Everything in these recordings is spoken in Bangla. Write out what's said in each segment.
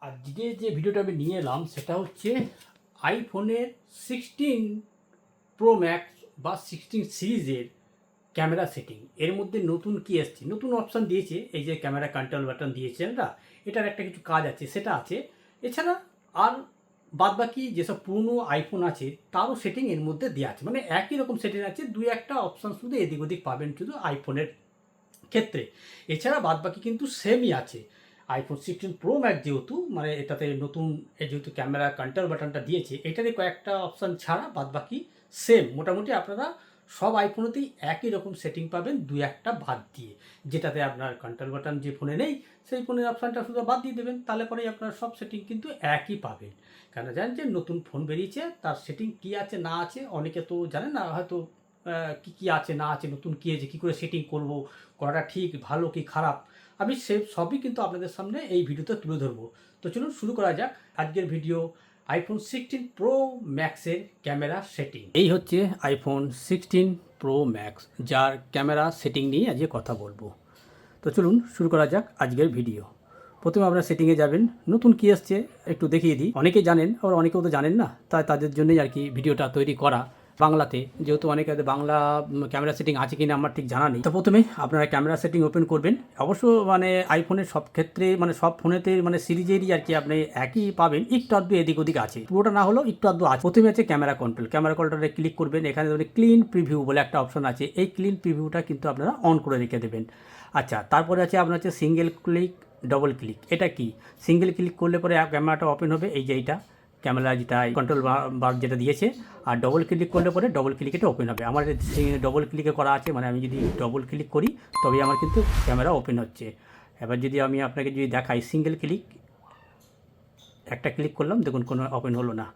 আজকে যে ভিডিওটা আমি নিয়ে এলাম সেটা হচ্ছে আইফোনের 16 প্রো ম্যাক্স বা 16 সিরিজের ক্যামেরা সেটিং। এর মধ্যে নতুন কি এসছে, নতুন অপশান দিয়েছে। এই যে ক্যামেরা কন্ট্রোল বাটন দিয়েছে না, এটার একটা কিছু কাজ আছে, সেটা আছে। এছাড়া আর বাদবাকি যেসব পুরনো আইফোন আছে তারও সেটিং এর মধ্যে দেওয়া আছে, মানে একই রকম সেটিং আছে, দুই একটা অপশান শুধু এদিক ওদিক পাবেন শুধু আইফোনের ক্ষেত্রে। এছাড়া বাদবাকি কিন্তু সেমই আছে। আইফোন 16 প্রো ম্যাক্স যেহেতু মানে এটাতে নতুন যেহেতু ক্যামেরা কন্ট্রোল বাটনটা দিয়েছে, এটাতে কয়েকটা অপশান ছাড়া বাদবাকি সেম। মোটামুটি আপনারা সব আইফোনেতেই একই রকম সেটিং পাবেন, দু একটা বাদ দিয়ে। যেটাতে আপনার কন্ট্রোল বাটন যে ফোনে নেই সেই ফোনের অপশানটা শুধু বাদ দিয়ে দেবেন, তাহলে পরেই আপনার সব সেটিং কিন্তু একই পাবেন। কেন জানেন যে নতুন ফোন বেরিয়েছে, তার সেটিং কী আছে না আছে অনেকে তো জানেন না, হয়তো কী কী আছে না আছে, নতুন কী আছে, কী করে সেটিং করব, করাটা ঠিক ভালো কি খারাপ, আমি সবই কিন্তু আপনাদের সামনে এই ভিডিওতে তুলে ধরবো। তো চলুন শুরু করা যাক আজকের ভিডিও। আইফোন 16 প্রো ম্যাক্সের ক্যামেরা সেটিং। এই হচ্ছে আইফোন 16 প্রো ম্যাক্স, যার ক্যামেরা সেটিং নিয়ে আজকে কথা বলবো। তো চলুন শুরু করা যাক আজকের ভিডিও। প্রথমে আপনারা সেটিংয়ে যাবেন, নতুন কী আসছে একটু দেখিয়ে দিই। অনেকেই জানেন আবার অনেকেও তো জানেন না, তাই তাদের জন্যই আর কি ভিডিওটা তৈরি করা বাংলাতে, যেহেতু অনেকে বাংলা ক্যামেরা সেটিং আছে কিনা আমার ঠিক জানা নেই। তো প্রথমে আপনারা ক্যামেরা সেটিং ওপেন করবেন। অবশ্য মানে আইফোনের সব ক্ষেত্রে মানে সব ফোনেতে মানে সিরিজেরই আর কি আপনি একই পাবেন, একটু আধটু এদিক ওদিক আছে, পুরোটা না হলেও একটু আধটু আছে। প্রথমে আছে ক্যামেরা কন্ট্রোল, ক্যামেরা কন্ট্রোলে ক্লিক করবেন। এখানে ধরুন ক্লিন প্রিভিউ বলে একটা অপশন আছে, এই ক্লিন প্রিভিউটা কিন্তু আপনারা অন করে রেখে দেবেন। আচ্ছা, তারপরে আছে আপনার হচ্ছে সিঙ্গেল ক্লিক ডবল ক্লিক। এটা কি, সিঙ্গেল ক্লিক করলে পরে ক্যামেরাটা ওপেন হবে, এই যে এইটা ক্যামেরা যেটা কন্ট্রোল বার যেটা দিয়েছে। আর ডবল ক্লিক করলে পরে ডবল ক্লিক এটা ওপেন হবে। আমার ডবল ক্লিকে করা আছে, মানে আমি যদি ডবল ক্লিক করি তবেই আমার কিন্তু ক্যামেরা ওপেন হচ্ছে। এবার যদি আমি আপনাকে যদি দেখাই সিঙ্গেল ক্লিক, একটা ক্লিক করলাম, দেখুন কোনো ওপেন হলো না,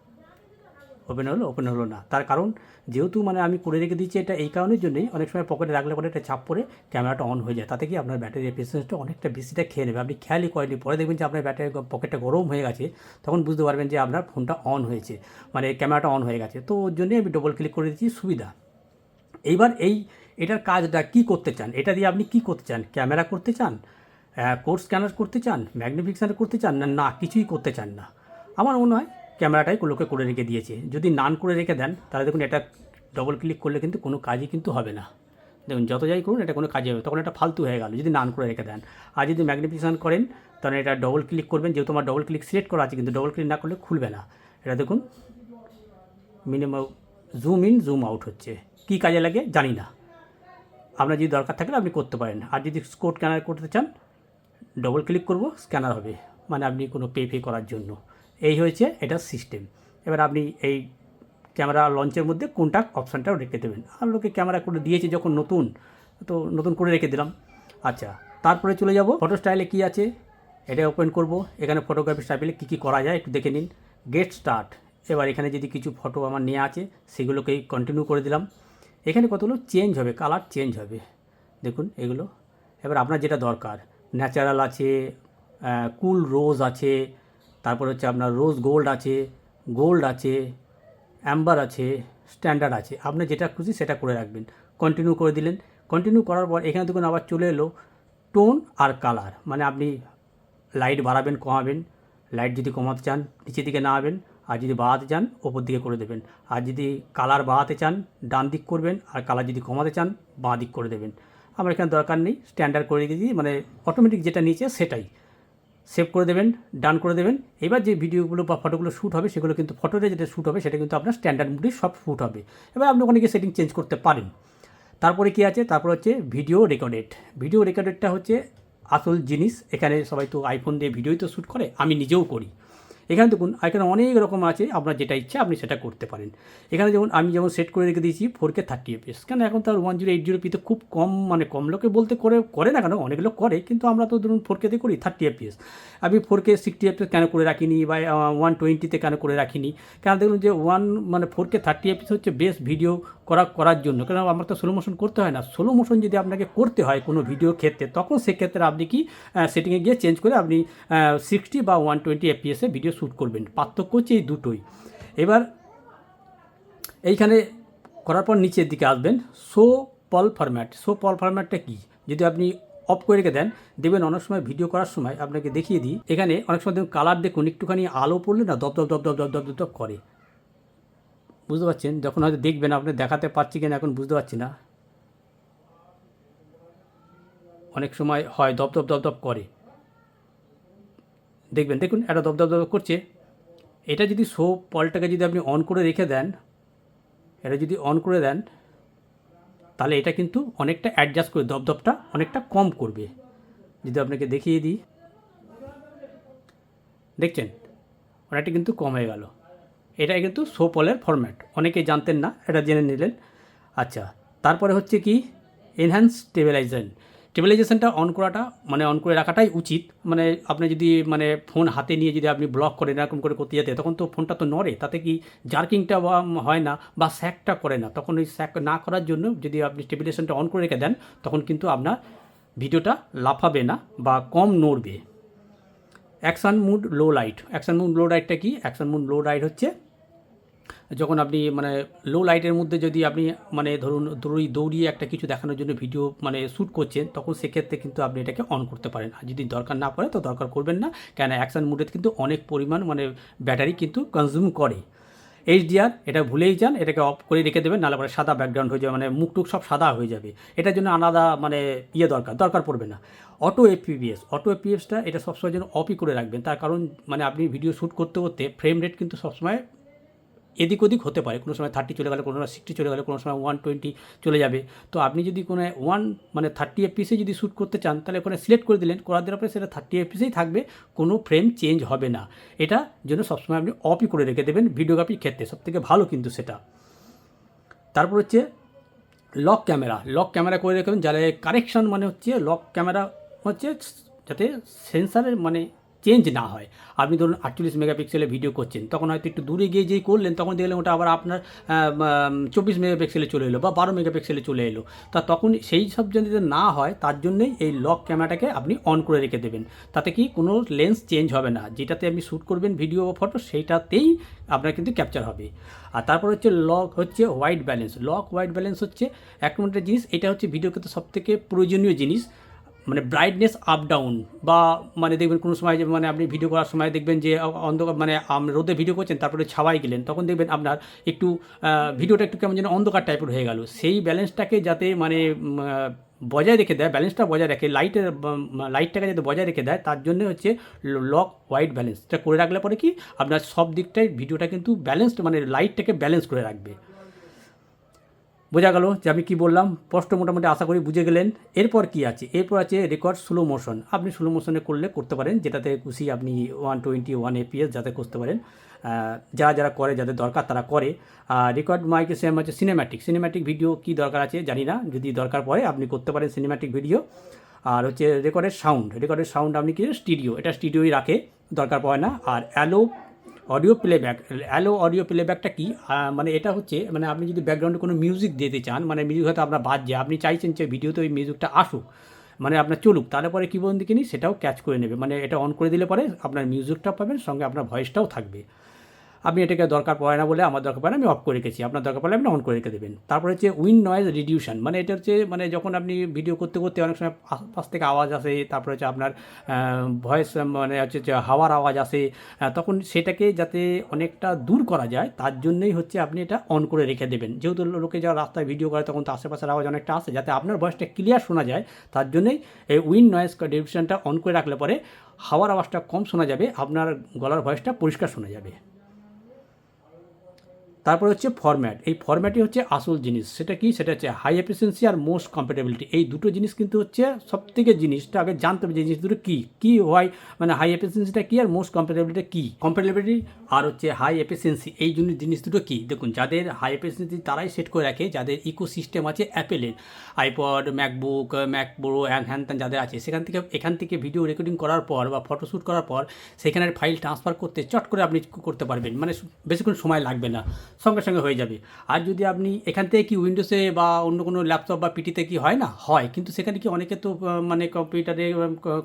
ওপেন হলো না। তার কারণ যেহেতু মানে আমি করে রেখে দিচ্ছি, এটা এই কারণের জন্যই অনেক সময় পকেটে রাখলে পরে একটা চাপ পড়ে ক্যামেরাটা অন হয়ে যায়, তাতে কি আপনার ব্যাটারি এফিসিয়েন্সিটা অনেকটা বেশিটা খেয়ে নেবে। আপনি খেয়ালই করেনি, পরে দেখবেন যে আপনার ব্যাটারি পকেটটা গরম হয়ে গেছে, তখন বুঝতে পারবেন যে আপনার ফোনটা অন হয়েছে, মানে ক্যামেরাটা অন হয়ে গেছে। তো ওর জন্যই আমি ডবল ক্লিক করে দিচ্ছি, সুবিধা। এইবার এটার কাজটা কি করতে চান, এটা দিয়ে আপনি কি করতে চান, ক্যামেরা করতে চান, কোড স্ক্যানার করতে চান, ম্যাগনিফিকেশন করতে চান, না কিছুই করতে চান না। আমার মনে হয় ক্যামেরাটাই লোকে করে রেখে দিয়েছে। যদি নান করে রেখে দেন তাহলে দেখুন এটা ডবল ক্লিক করলে কিন্তু কোনো কাজই কিন্তু হবে না। দেখুন যত যাই করুন এটা কোনো কাজে হবে, তখন এটা ফালতু হয়ে গেল যদি নান করে রেখে দেন। আর যদি ম্যাগনিফিকেশন করেন তাহলে এটা ডবল ক্লিক করবেন, যেহেতু আমার ডবল ক্লিক সিলেক্ট করা আছে, কিন্তু ডবল ক্লিক না করলে খুলবে না। এটা দেখুন minimum zoom in zoom out হচ্ছে, কী কাজে লাগে জানি না। আপনার যদি দরকার থাকলে আপনি করতে পারেন। আর যদি কোড স্ক্যানার করতে চান ডবল ক্লিক করব, স্ক্যানার হবে, মানে আপনি কোনো পে করার জন্য। এই হয়েছে এটা সিস্টেম। এবার আপনি এই ক্যামেরা লঞ্চের মধ্যে কোনটা অপশানটাও রেখে দেবেন। আর লোকে ক্যামেরা করে দিয়েছে যখন নতুন, তো নতুন করে রেখে দিলাম। আচ্ছা, তারপরে চলে যাব ফটো স্টাইলে কী আছে, এটা ওপেন করব। এখানে ফটোগ্রাফি স্টাইলে কী কী করা যায় একটু দেখে নিন। গেট স্টার্ট, এবার এখানে যদি কিছু ফটো আমার নেওয়া আছে সেগুলোকেই কন্টিনিউ করে দিলাম। এখানে কতগুলো চেঞ্জ হবে, কালার চেঞ্জ হবে, দেখুন এগুলো। এবার আপনার যেটা দরকার, ন্যাচারাল আছে, কুল রোজ আছে, তারপর হচ্ছে আপনার রোজ গোল্ড আছে, অ্যাম্বার আছে, স্ট্যান্ডার্ড আছে। আপনি যেটা খুশি সেটা করে রাখবেন। কন্টিনিউ করে দিলেন। কন্টিনিউ করার পর এখানে দেখুন আবার চলে এলো টোন আর কালার, মানে আপনি লাইট বাড়াবেন কমাবেন। লাইট যদি কমাতে চান নিচের দিকে নামাবেন, আর যদি বাড়াতে চান ওপর দিকে করে দেবেন। আর যদি কালার বাড়াতে চান ডান দিক করবেন, আর কালার যদি কমাতে চান বাঁ দিক করে দেবেন। আমার এখানে দরকার নেই, স্ট্যান্ডার্ড করে দিয়েছি, মানে অটোমেটিক যেটা নিচে সেটাই সেভ করে দেবেন, ডান করে দেবেন। এবার যে ভিডিওগুলো বা ফটোগুলো শ্যুট হবে সেগুলো কিন্তু ফটোতে যেটা শ্যুট হবে সেটা কিন্তু আপনার স্ট্যান্ডার্ড মোডেই সব শ্যুট হবে। এবার আপনি ওখানে গিয়ে সেটিং চেঞ্জ করতে পারেন। তারপরে কী আছে, তারপর হচ্ছে ভিডিও রেকর্ডেডটা হচ্ছে আসল জিনিস। এখানে সবাই তো আইফোন দিয়ে ভিডিওই তো শ্যুট করে, আমি নিজেও করি। এখানে দেখুন এখানে অনেক রকম আছে, আপনার যেটা ইচ্ছে আপনি সেটা করতে পারেন। এখানে যেমন আমি সেট করে রেখে দিয়েছি 4K 30fps, কেন এখন তার 1080p খুব কম, মানে কম লোকে বলতে করে না, কেন অনেক লোক করে, কিন্তু আমরা তো ধরুন 4K করি 30fps। আমি 4K 60fps কেন করে রাখিনি, বা 120তে কেন করে রাখিনি, কেন দেখুন যে 4K 30fps হচ্ছে বেস্ট ভিডিও করার জন্য। কেন আমার তো স্লো মোশন করতে হয় না। স্লো মোশন যদি আপনাকে করতে হয় কোনো ভিডিওর ক্ষেত্রে, তখন সেক্ষেত্রে আপনি কি সেটিংয়ে গিয়ে চেঞ্জ করে আপনি 60 বা 120fps ভিডিও শ্যুট করবেন। পার্থক্য হচ্ছে এই দুটোই। এবার এইখানে করার পর নিচের দিকে আসবেন, শো পল ফরম্যাটটা কী, যদি আপনি অফ করে রেখে দেন, দেখবেন অনেক সময় ভিডিও করার সময় আপনাকে দেখিয়ে দিই, এখানে অনেক সময় দেখুন কালার দেখুন একটুখানি আলো পড়লে না দপ দপ দপ দপ দপ দপ দপ দপ করে, বুঝতে পারছেন? যখন হয়তো দেখবেন, আপনি দেখাতে পারছি কিনা এখন বুঝতে পারছি না, অনেক সময় হয় দপ দপ দপ দপ করে, দেখবেন দেখুন একটা দপ দপ দপ করছে। এটা যদি শো পলটাকে যদি আপনি অন করে রেখে দেন, এটা যদি অন করে দেন তাহলে এটা কিন্তু অনেকটা অ্যাডজাস্ট করে দপদপটা অনেকটা কম করবে। যদি আপনাকে দেখিয়ে দিই, দেখছেন অনেকটা কিন্তু কম হয়ে গেল। এটাই কিন্তু শো পলের ফরম্যাট, অনেকেই জানতেন না, এটা জেনে নিলেন। আচ্ছা, তারপরে হচ্ছে কি এনহ্যান্স স্টেবিলাইজেশনটা অন করাটা মানে অন করে রাখাটাই উচিত। মানে আপনি যদি মানে ফোন হাতে নিয়ে যদি আপনি ব্লক করেন এরকম করে করতে যেতে, তখন তো ফোনটা তো নড়ে, তাতে কি জার্কিংটা হয় না বা স্যাকটা করে না। তখন ওই স্যাক না করার জন্য যদি আপনি স্টেবিলাইজেশনটা অন করে রেখে দেন, তখন কিন্তু আপনার ভিডিওটা লাফাবে না বা কম নড়বে। Action mood low light, action mood low লাইটটা কি? অ্যাকশন মুড লো লাইট হচ্ছে যখন আপনি মানে লো লাইটের মধ্যে যদি আপনি মানে ধরুন দৌড়িয়ে একটা কিছু দেখানোর জন্য ভিডিও মানে শ্যুট করছেন, তখন সেক্ষেত্রে কিন্তু আপনি এটাকে অন করতে পারেন। আর যদি দরকার না পড়ে তো দরকার করবেন না, কেন অ্যাকশন মুডে কিন্তু অনেক পরিমাণ মানে ব্যাটারি কিন্তু কনজিউম করে। এইচডিআর এটা ভুলেই যান, এটাকে অফ করে রেখে দেবেন, নাহলে পরে সাদা ব্যাকগ্রাউন্ড হয়ে যাবে, মানে মুখটুক সব সাদা হয়ে যাবে। এটার জন্য আলাদা মানে দরকার পড়বে না। অটো এফপিএসটা এটা সবসময় যেন অফই করে রাখবেন, তার কারণ মানে আপনি ভিডিও শ্যুট করতে করতে ফ্রেম রেট কিন্তু সবসময় এদিক ওদিক হতে পারে, কোনো সময় 30 চলে গেলে, কোনো সময় 60 চলে গেলে, কোনো সময় 120 চলে যাবে। তো আপনি যদি কোনো 30 এফপিএসে যদি শ্যুট করতে চান, তাহলে ওখানে সিলেক্ট করে দিলেন, করে দেওয়ার পরে সেটা 30 এফপিএসেই থাকবে, কোনো ফ্রেম চেঞ্জ হবে না। এটা জন্য সবসময় আপনি অফই করে রেখে দেবেন ভিডিওগ্রাফির ক্ষেত্রে, সবথেকে ভালো কিন্তু সেটা। তারপর হচ্ছে লক ক্যামেরা করে রাখবেন, যাতে কারেকশন মানে হচ্ছে লক ক্যামেরা হচ্ছে যাতে সেন্সারের মানে চেঞ্জ না হয়। আপনি ধরুন 48 মেগাপিক্সেলে ভিডিও করছেন, তখন হয়তো একটু দূরে গিয়ে যেই করলেন, তখন দেখলেন ওটা আবার আপনার 24 মেগাপিক্সেলে চলে এলো বা 12 মেগাপিক্সেলে চলে এলো। তখন সেই সব যদি না হয়, তার জন্যই এই লক ক্যামেরাটাকে আপনি অন করে রেখে দেবেন। তাতে কি কোনো লেন্স চেঞ্জ হবে না, যেটাতে আপনি শ্যুট করবেন ভিডিও বা ফটো সেইটাতেই আপনার কিন্তু ক্যাপচার হবে। আর তারপর হচ্ছে হোয়াইট ব্যালেন্স হচ্ছে এক নম্বরের জিনিস। এটা হচ্ছে ভিডিও ক্ষেত্রে সবথেকে প্রয়োজনীয় জিনিস। মানে ব্রাইটনেস আপ ডাউন বা মানে দেখবেন কোনো সময় যে মানে আপনি ভিডিও করার সময় দেখবেন যে অন্ধকার মানে রোদে ভিডিও করছেন, তারপরে ছাওয়াই গেলেন, তখন দেখবেন আপনার একটু ভিডিওটা একটু কেমন যেন অন্ধকার টাইপের হয়ে গেল। সেই ব্যালেন্সটাকে যাতে মানে বজায় রেখে দেয়, ব্যালেন্সটা বজায় রাখে, লাইটটাকে যাতে বজায় রেখে দেয়, তার জন্য হচ্ছে লক হোয়াইট ব্যালেন্সটা করে রাখলে পরে কি আপনার সব দিকটাই ভিডিওটা কিন্তু ব্যালেন্সড মানে লাইটটাকে ব্যালেন্স করে রাখবে। বোঝা গেল যে আমি কী বললাম? স্পষ্ট মোটামুটি আশা করি বুঝে গেলেন। এরপর কি আছে? এরপর আছে রেকর্ড স্লো মোশন। আপনি স্লো মোশনে করতে পারেন, যেটাতে খুশি আপনি 121 এপিএস যাতে করতে পারেন। যারা করে, যাদের দরকার তারা করে। রেকর্ড মাইকে সেম হচ্ছে সিনেম্যাটিক ভিডিও কি দরকার আছে জানি না, যদি দরকার পড়ে আপনি করতে পারেন সিনেম্যাটিক ভিডিও। আর হচ্ছে রেকর্ডের সাউন্ড আপনি কি এটা স্টুডিওই রাখে, দরকার পড়ে না। আর অডিও প্লেব্যাকটা কি? মানে এটা হচ্ছে মানে আপনি যদি ব্যাকগ্রাউন্ডে কোনো মিউজিক দিতে চান, মানে মিউজিক হয়তো আপনার বাজছে, আপনি চাইছেন যে ভিডিওতে ওই মিউজিকটা আসুক, মানে আপনার চলুক, তাহলে পরে কী বলুন দেখিনি, সেটাও ক্যাচ করে নেবে। মানে এটা অন করে দিলে পরে আপনার মিউজিকটাও পাবেন, সঙ্গে আপনার ভয়েসটাও থাকবে। আপনি এটাকে দরকার পড়ে না বলে, আমার দরকার পড়ে না, আমি অফ করে রেখেছি, আপনার দরকার পড়লে আপনি অন করে রেখে দেবেন। তারপর হচ্ছে নয়েজ রিডিউশন, মানে এটা হচ্ছে মানে যখন আপনি ভিডিও করতে অনেক সময় পাশ থেকে আওয়াজ আসে, তারপরে হচ্ছে আপনার ভয়েস মানে হচ্ছে যে হাওয়ার আওয়াজ আসে, তখন সেটাকে যাতে অনেকটা দূর করা যায়, তার জন্যই হচ্ছে আপনি এটা অন করে রেখে দেবেন। যেহেতু লোকে যারা রাস্তায় ভিডিও করে, তখন তো আশেপাশের আওয়াজ অনেকটা আসে, যাতে আপনার ভয়েসটা ক্লিয়ার শোনা যায়, তার জন্যই এই নয়েজ রিডিউশনটা অন করে রাখলে পরে হাওয়ার আওয়াজটা কম শোনা যাবে, আপনার গলার ভয়েসটা পরিষ্কার শোনা যাবে। তারপরে হচ্ছে ফরম্যাট। এই ফরম্যাটই হচ্ছে আসল জিনিস। সেটা কি? সেটা হচ্ছে হাই এফিসিয়েন্সি আর মোস্ট কম্প্যাটেবিলিটি। এই দুটো জিনিস কিন্তু হচ্ছে সবথেকে জিনিসটা আগে জানতে হবে যে জিনিস দুটো কী হয়, মানে হাই এফিসিয়েন্সিটা কী আর মোস্ট কম্প্যাটেবিলিটি কী। কম্প্যাটেবিলিটি আর হচ্ছে হাই এফিসিয়েন্সি, এই জিনিস দুটো কী? দেখুন, যাদের হাই এফিসিয়েন্সি তারাই সেট করে রাখে, যাদের ইকোসিস্টেম আছে অ্যাপেলের, আইপড, ম্যাকবুক, ম্যাক প্রো, হ্যান যাদের আছে, এখান থেকে ভিডিও রেকর্ডিং করার পর বা ফটোশ্যুট করার পর সেখানের ফাইল ট্রান্সফার করতে চট করে আপনি করতে পারবেন, মানে বেশিক্ষণ সময় লাগবে না। সঙ্গে সঙ্গে হয়ে যাবে। আর যদি আপনি এখান থেকে কি উইন্ডোজে বা অন্য কোনো ল্যাপটপ বা পিটিতে কি হয় না হয়, কিন্তু সেখানে কি অনেকে তো মানে কম্পিউটারে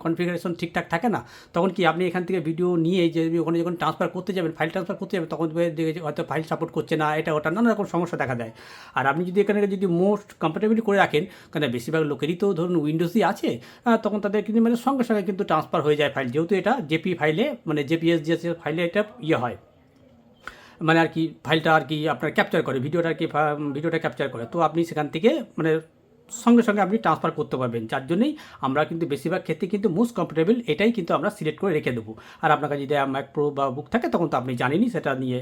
কনফিগারেশন ঠিকঠাক থাকে না, তখন কি আপনি এখান থেকে ভিডিও নিয়ে যে ওখানে যখন ট্রান্সফার করতে যাবেন, ফাইল ট্রান্সফার করতে যাবেন, তখন দেখে যে হয়তো ফাইল সাপোর্ট করছে না, এটা ওটা নানা রকম সমস্যা দেখা দেয়। আর আপনি যদি এখানে যদি মোস্ট কমফর্টেবলি করে রাখেন, কারণ বেশিরভাগ লোকেরই তো ধরুন উইন্ডোজই আছে, তখন তাদের কিন্তু মানে সঙ্গে সঙ্গে কিন্তু ট্রান্সফার হয়ে যায় ফাইল, যেহেতু এটা জেপি ফাইলে মানে জেপিএস যে ফাইলে এটা হয়, মানে আর কি ফাইলটা আর কি আপনার ক্যাপচার করে, ভিডিওটা আর কি ভিডিওটা ক্যাপচার করে, তো আপনি সেখান থেকে মানে সঙ্গে সঙ্গে আপনি ট্রান্সফার করতে পারবেন। যার জন্যই আমরা কিন্তু বেশিরভাগ ক্ষেত্রে কিন্তু মোস্ট কমফোর্টেবল এটাই কিন্তু আমরা সিলেক্ট করে রেখে দেবো। আর আপনার কাছে যদি ম্যাক প্রো বা বুক থাকে তখন তো আপনি জানেনই, সেটা নিয়ে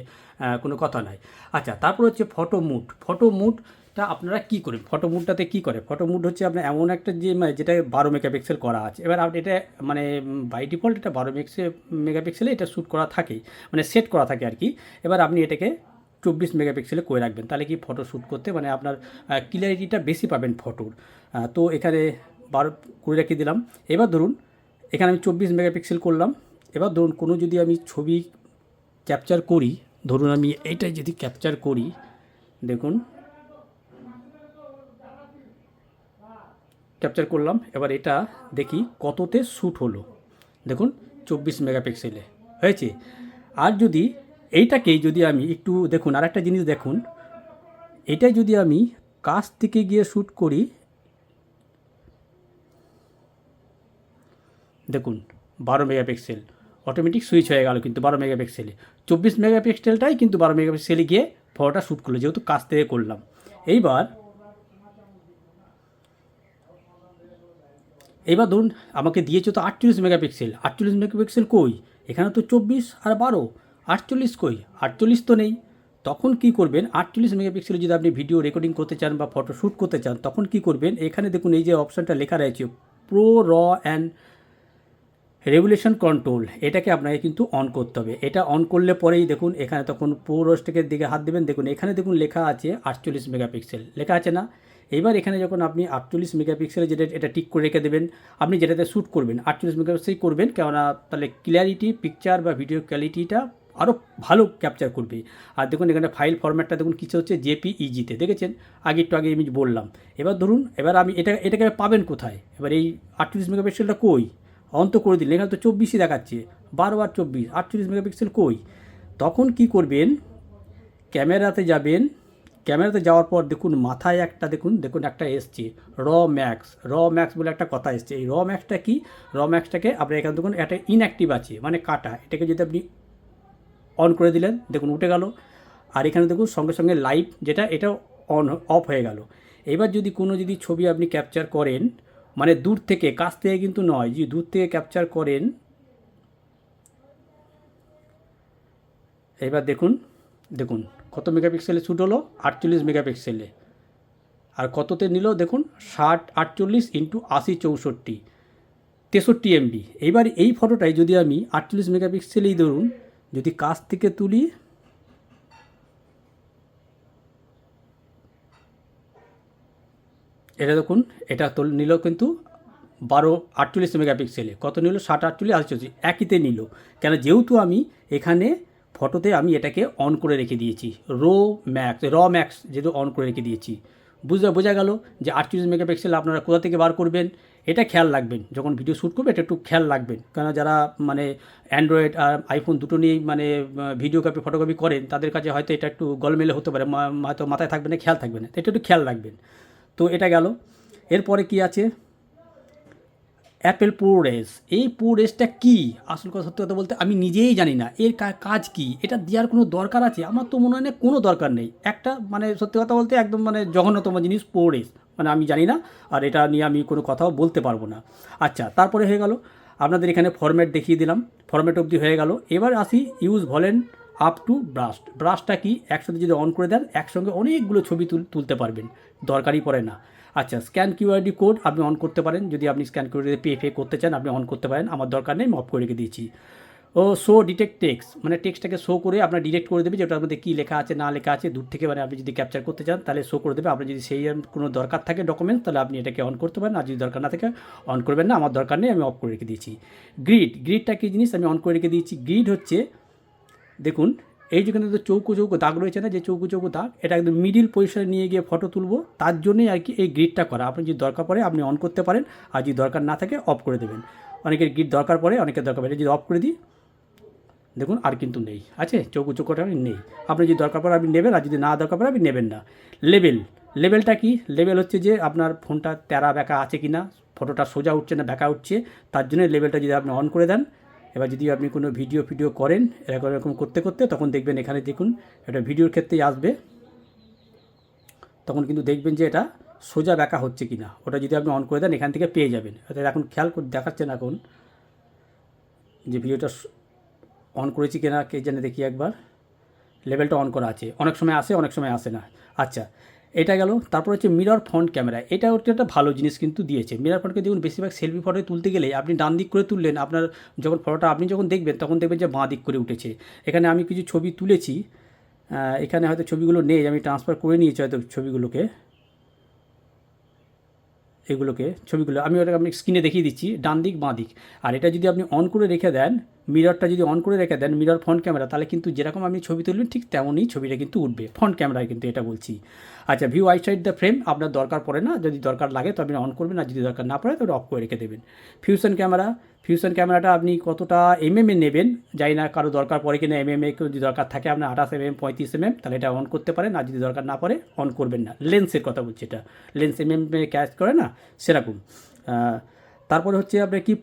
কোনো কথা নয়। আচ্ছা, তারপর হচ্ছে ফটো মুডটা আপনারা কী করেন, ফটো মুডটাতে কী করে, ফটো মুড হচ্ছে আপনার এমন একটা যে মানে যেটা 12 মেগাপিক্সেল করা আছে। এবার আপনি এটা মানে বাই ডিফল্ট এটা 12 মেগাপিক্সেলে এটা শ্যুট করা থাকে, মানে সেট করা থাকে আর কি। এবার আপনি এটাকে 24 মেগাপিক্সেলে করে রাখবেন, তাহলে কি ফটো শ্যুট করতে মানে আপনার ক্লিয়ারিটিটা বেশি পাবেন ফটোর। তো এখানে 12 করে রেখে দিলাম। এবার ধরুন এখানে আমি 24 মেগাপিক্সেল করলাম। এবার ধরুন কোনো যদি আমি ছবি ক্যাপচার করি, ধরুন আমি এইটাই যদি ক্যাপচার করি, দেখুন ক্যাপচার করলাম। এবার এটা দেখি কততে শ্যুট হলো, দেখুন 24 মেগাপিক্সেলে হয়েছে। আর যদি এইটাকেই যদি আমি একটু দেখুন, আর একটা জিনিস দেখুন, এটাই যদি আমি কাছ থেকে গিয়ে শ্যুট করি, দেখুন 12 মেগাপিক্সেল অটোমেটিক সুইচ হয়ে গেল কিন্তু 12 মেগাপিক্সেলে। 24 মেগাপিক্সেলটাই কিন্তু 12 মেগাপিক্সেলে গিয়ে ফটোটা শ্যুট করলো, যেহেতু কাছ থেকে করলাম। এইবার ধরুন আমাকে দিয়েছে তো 48 মেগাপিক্সেল, 48 মেগাপিক্সেল কই, এখানে তো 24 আর 12, 48 কই, 48 তো নেই। তখন কি করবেন, 48 মেগাপিক্সেলে যদি আপনি ভিডিও রেকর্ডিং করতে চান বা ফটো শ্যুট করতে চান, তখন কি করবেন, এখানে দেখুন এই যে অপশানটা লেখা রয়েছে প্রো র অ্যান্ড রেগুলেশন কন্ট্রোল, এটাকে আপনাকে কিন্তু অন করতে হবে। এটা অন করলে পরেই দেখুন এখানে তখন প্রো রোস্টেকের দিকে হাত দেবেন, দেখুন এখানে দেখুন লেখা আছে 48 মেগাপিক্সেল লেখা আছে না। এবার এখানে যখন আপনি 48 মেগাপিক্সেলে যেটা এটা টিক করে রেখে দেবেন, আপনি যেটাতে শ্যুট করবেন 48 মেগাপিক্সেল করবেন, কেননা তাহলে ক্লিয়ারিটি পিকচার বা ভিডিও কোয়ালিটিটা আরও ভালো ক্যাপচার করবে। আর দেখুন এখানে ফাইল ফরম্যাটটা দেখুন কিছু হচ্ছে জেপিইজিতে, দেখেছেন একটু আগে আমি বললাম। এবার ধরুন এবার আমি এটাকে পাবেন কোথায়, এবার এই 48 মেগাপিক্সেলটা কই, অন তো করে দিলেন, এখানে তো 24ই দেখাচ্ছে, 12 আর 24, 48 মেগাপিক্সেল কই। তখন কি করবেন, ক্যামেরাতে যাবেন, ক্যামেরাতে যাওয়ার পর দেখুন মাথায় একটা দেখুন একটা এসছে র ম্যাক্স বলে একটা কথা এসছে। এই র ম্যাক্সটা কি, র ম্যাক্সটাকে আপনার এখানে দেখুন একটা ইনঅ্যাক্টিভ আছে মানে কাটা, এটাকে যদি আপনি অন করে দিলেন দেখুন উঠে গেল। আর এখানে দেখুন সঙ্গে সঙ্গে লাইভ যেটা এটা অফ হয়ে গেল। এবার যদি কোনো ছবি আপনি ক্যাপচার করেন, মানে দূর থেকে, কাছ থেকে কিন্তু নয়, যে দূর থেকে ক্যাপচার করেন, এবার দেখুন কত মেগাপিক্সেলে শ্যুট হলো, 48 মেগাপিক্সেলে। আর কততে নিল দেখুন 60 48 ইন্টু 80 64 63 এমবি। এইবার এই ফটোটাই যদি আমি 48 মেগাপিক্সেলেই ধরুন যদি কাছ থেকে তুলি, এটা দেখুন এটা নিল কিন্তু 48 মেগাপিক্সেলে, কত নিল 60 48 80 একইতে নিল, কেন যেহেতু আমি এখানে ফটোতে আমি এটাকে অন করে রেখে দিয়েছি, র ম্যাক্স যেহেতু অন করে রেখে দিয়েছি। বোঝা গেল যে 48 মেগাপিক্সেল আপনারা কোথা থেকে বার করবেন, এটা খেয়াল রাখবেন যখন ভিডিও শ্যুট করবে, এটা একটু খেয়াল রাখবেন, কারণ যারা মানে অ্যান্ড্রয়েড আর আইফোন দুটো নিয়েই মানে ভিডিওগ্রাফি ফটোগ্রাফি করেন, তাদের কাছে হয়তো এটা একটু গলমেলে হতে পারে, হয়তো মাথায় থাকবে না, খেয়াল থাকবে না, এটা একটু খেয়াল রাখবেন। তো এটা গেল। এরপরে কি আছে, অ্যাপেল ProRes, এই ProResটা কী, আসল কথা সত্যি কথা বলতে আমি নিজেই জানি না এর কাজ কী, এটা দেওয়ার কোনো দরকার আছে, আমার তো মনে হয় না কোনো দরকার নেই। একটা মানে সত্যি কথা বলতে একদম মানে জঘন্যতম জিনিস ProRes, মানে আমি জানি না, আর এটা নিয়ে আমি কোনো কথাও বলতে পারবো না। আচ্ছা, তারপরে হয়ে গেল আপনাদের এখানে ফরম্যাট দেখিয়ে দিলাম, ফরম্যাট অবধি হয়ে গেল। এবার আসি ইউজ ভলিউম আপ টু ব্রাশটা কি, একসাথে যদি অন করে দেন একসঙ্গে অনেকগুলো ছবি তুলতে পারবেন, দরকারই পড়ে না। আচ্ছা, স্ক্যান কিউআরডি কোড আপনি অন করতে পারেন, যদি আপনি স্ক্যান কিউআরডি পে করতে চান আপনি অন করতে পারেন, আমার দরকার নেই, আমি অফ করে রেখে দিয়েছি। ও শো ডিটেক্ট টেক্সট, মানে টেক্সটটাকে শো করে আপনার ডিটেক্ট করে দেবে যে ওটার মধ্যে কী লেখা আছে না লেখা আছে, দূর থেকে মানে আপনি যদি ক্যাপচার করতে চান তাহলে শো করে দেবে। আপনার যদি সেই কোনো দরকার থাকে ডকুমেন্টস, তাহলে আপনি এটাকে অন করতে পারেন, আর যদি দরকার না থাকে অন করবেন না, আমার দরকার নেই, আমি অফ করে রেখে দিয়েছি। গ্রিডটা কী জিনিস, আমি অন করে রেখে দিয়েছি। গ্রিড হচ্ছে দেখুন এই যেখানে তো চৌকো চৌকো দাগ রয়েছে না, যে চৌকো চৌকো দাগ, এটা একদম মিডিল পজিশনে নিয়ে গিয়ে ফটো তুলবো, তার জন্যই আর কি এই গ্রিডটা করা। আপনি যদি দরকার পড়ে আপনি অন করতে পারেন, আর যদি দরকার না থাকে অফ করে দেবেন। অনেকের গ্রিড দরকার পড়ে, অনেকের দরকার পড়ে, যদি অফ করে দিই দেখুন আর কিন্তু নেই, আছে চৌকো চৌকোটা নেই। আপনি যদি দরকার পড়ে আপনি নেবেন, আর যদি না দরকার পড়ে আপনি নেবেন না। লেভেলটা কি? লেভেল হচ্ছে যে আপনার ফোনটা তেরা বেঁকা আছে কি না, ফটোটা সোজা উঠছে না বেঁকা উঠছে, তার জন্য লেভেলটা যদি আপনি অন করে দেন। এবার যদি আপনি কোনো ভিডিও করেন এরকম করতে করতে, তখন দেখবেন এখানে দেখুন এটা ভিডিওর ক্ষেত্রেই আসবে, তখন কিন্তু দেখবেন যে এটা সোজা বেঁকা হচ্ছে কি না, ওটা যদি আপনি অন করে দেন এখান থেকে পেয়ে যাবেন। অর্থাৎ এখন খেয়াল করে দেখাচ্ছেন এখন যে ভিডিওটা অন করেছি কিনা কে জানে, দেখি একবার। লেভেলটা অন করা আছে, অনেক সময় আসে অনেক সময় আসে না। আচ্ছা, এটা গেল। তারপর হচ্ছে মিরর ফ্রন্ট ক্যামেরা, এটা হচ্ছে একটা ভালো জিনিস কিন্তু দিয়েছে। মিরর ফ্রন্টকে দেখুন, বেশিরভাগ সেলফি ফটো তুলতে গেলে আপনি ডান দিক করে তুললেন, আপনার যখন ফটোটা আপনি যখন দেখবেন তখন দেখবেন যে বাঁ দিক করে উঠেছে। এখানে আমি কিছু ছবি তুলেছি, এখানে হয়তো ছবিগুলো নেই, আমি ট্রান্সফার করে নিয়েছি হয়তো ছবিগুলোকে, ছবিগুলো আমি ওটা আপনি স্ক্রিনে দেখিয়ে দিচ্ছি, ডান দিক বাঁ দিক। আর এটা যদি আপনি অন করে রেখে দেন, মিররটা যদি অন করে রেখে দেন, মিরর ফ্রন্ট ক্যামেরা, তাহলে কিন্তু যেরকম আপনি ছবি তুলবেন ঠিক তেমনই ছবিটা কিন্তু উঠবে, ফ্রন্ট ক্যামেরায় কিন্তু এটা বলছি। আচ্ছা, ভিউ আউটসাইড দ্য ফ্রেম আপনার দরকার পড়ে না, যদি দরকার লাগে তো আপনি অন করবেন, আর যদি দরকার না পড়ে তো অফ করে রেখে দেবেন। ফিউশন ক্যামেরাটা আপনি কতটা এমএমে নেবেন জানি না, কারো দরকার পড়ে কিনা এমএমএ, যদি দরকার থাকে আপনার 28 mm 35 mm, তাহলে এটা অন করতে পারেন, আর যদি দরকার না পড়ে অন করবেন না। লেন্সের কথা বলছি, এটা লেন্স এমএমএ ক্যাচ করে না সেরকম। তারপরে হচ্ছে আপনার কি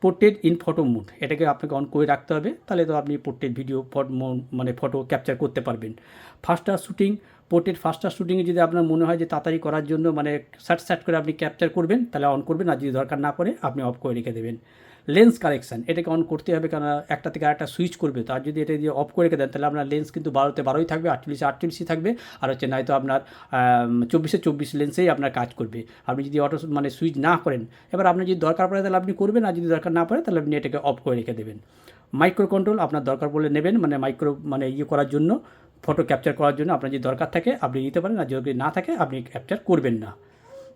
পোর্ট্রেট ইন ফটো মুড, এটাকে আপনাকে অন করে রাখতে হবে, তাহলে তো আপনি পোর্ট্রেট ভিডিও মানে ফটো ক্যাপচার করতে পারবেন। ফাস্টার শুটিংয়ে যদি আপনার মনে হয় যে তাড়াতাড়ি করার জন্য মানে সাট করে আপনি ক্যাপচার করবেন, তাহলে অন করবেন, আর যদি দরকার না পড়ে আপনি অফ করে রেখে দেবেন। লেন্স কারেকশান, এটাকে অন করতে হবে, কারণ একটা থেকে আরেকটা সুইচ করবে, তো আর যদি এটা দিয়ে অফ করে রেখে দেন তাহলে আপনার লেন্স কিন্তু 12-12 থাকবে, 48-48 থাকবে, আর হচ্ছে নয়তো আপনার 24-24 লেন্সেই আপনার কাজ করবে। আপনি যদি মানে সুইচ না করেন, এবার আপনার যদি দরকার পড়ে তাহলে আপনি করবেন, আর যদি দরকার না পড়ে তাহলে আপনি এটাকে অফ করে রেখে দেবেন। মাইক্রো কন্ট্রোল আপনার দরকার পড়লে নেবেন, মানে করার জন্য, ফটো ক্যাপচার করার জন্য আপনার যদি দরকার থাকে আপনি নিতে পারেন, আর যদি না থাকে আপনি ক্যাপচার করবেন না।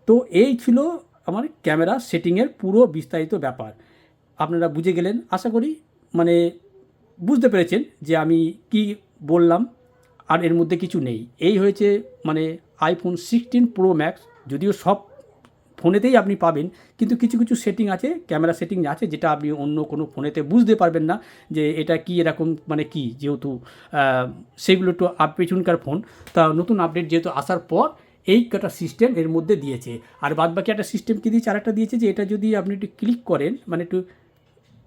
তো এই ছিল আমার ক্যামেরা সেটিংয়ের পুরো বিস্তারিত ব্যাপার। আপনারা বুঝে গেলেন আশা করি, মানে বুঝতে পেরেছেন যে আমি কি বললাম, আর এর মধ্যে কিছু নেই। এই হয়েছে মানে iPhone 16 Pro Max, যদিও সব ফোনেতেই আপনি পাবেন, কিন্তু কিছু কিছু সেটিং আছে, ক্যামেরা সেটিং আছে, যেটা আপনি অন্য কোনো ফোনেতে বুঝতে পারবেন না যে এটা কি এরকম মানে কি, যেহেতু সেগুলো একটু পেছনকার ফোন, তা নতুন আপডেট যেহেতু আসার পর এই কটা সিস্টেম এর মধ্যে দিয়েছে। আর বাদ বাকি একটা সিস্টেম কী দিয়েছে, আরেকটা দিয়েছে যে এটা যদি আপনি একটু ক্লিক করেন, মানে একটু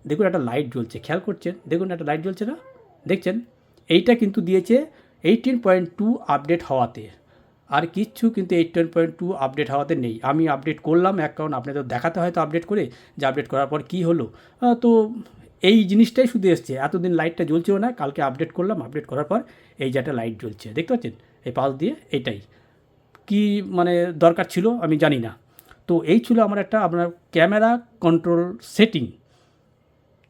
দেখুন একটা লাইট জ্বলছে, খেয়াল করছেন, দেখুন একটা লাইট জ্বলছে না, দেখছেন? এইটা কিন্তু দিয়েছে 18.2 আপডেট হওয়াতে, আর কিচ্ছু কিন্তু 18.2 আপডেট হওয়াতে নেই। আমি আপডেট করলাম অ্যাকাউন্ট, আপনাদের দেখাতে হয়তো আপডেট করে যে আপডেট করার পর কী হলো, তো এই জিনিসটাই শুধু এসছে। এতদিন লাইটটা জ্বলছেও না, কালকে আপডেট করলাম, আপডেট করার পর এই যে একটা লাইট জ্বলছে, দেখতে পাচ্ছেন এই পাশ দিয়ে, এটাই কি মানে দরকার ছিল আমি জানি না। তো এই ছিল আমার একটা আপনার ক্যামেরা কন্ট্রোল সেটিং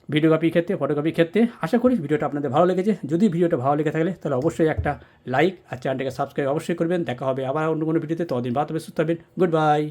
ভিডিওগ্রাফির ক্ষেত্রে, ফটোগ্রাফির ক্ষেত্রে। আশা করি ভিডিওটা আপনাদের ভালো লেগেছে। যদি ভিডিওটা ভালো লেগে থাকলে তাহলে অবশ্যই একটা লাইক আর চ্যানেলটাকে সাবস্ক্রাইব অবশ্যই করবেন। দেখা হবে আবার অন্য কোনো ভিডিওতে, ততদিন ভালো থাকবেন, সুস্থ থাকবেন, গুড বাই।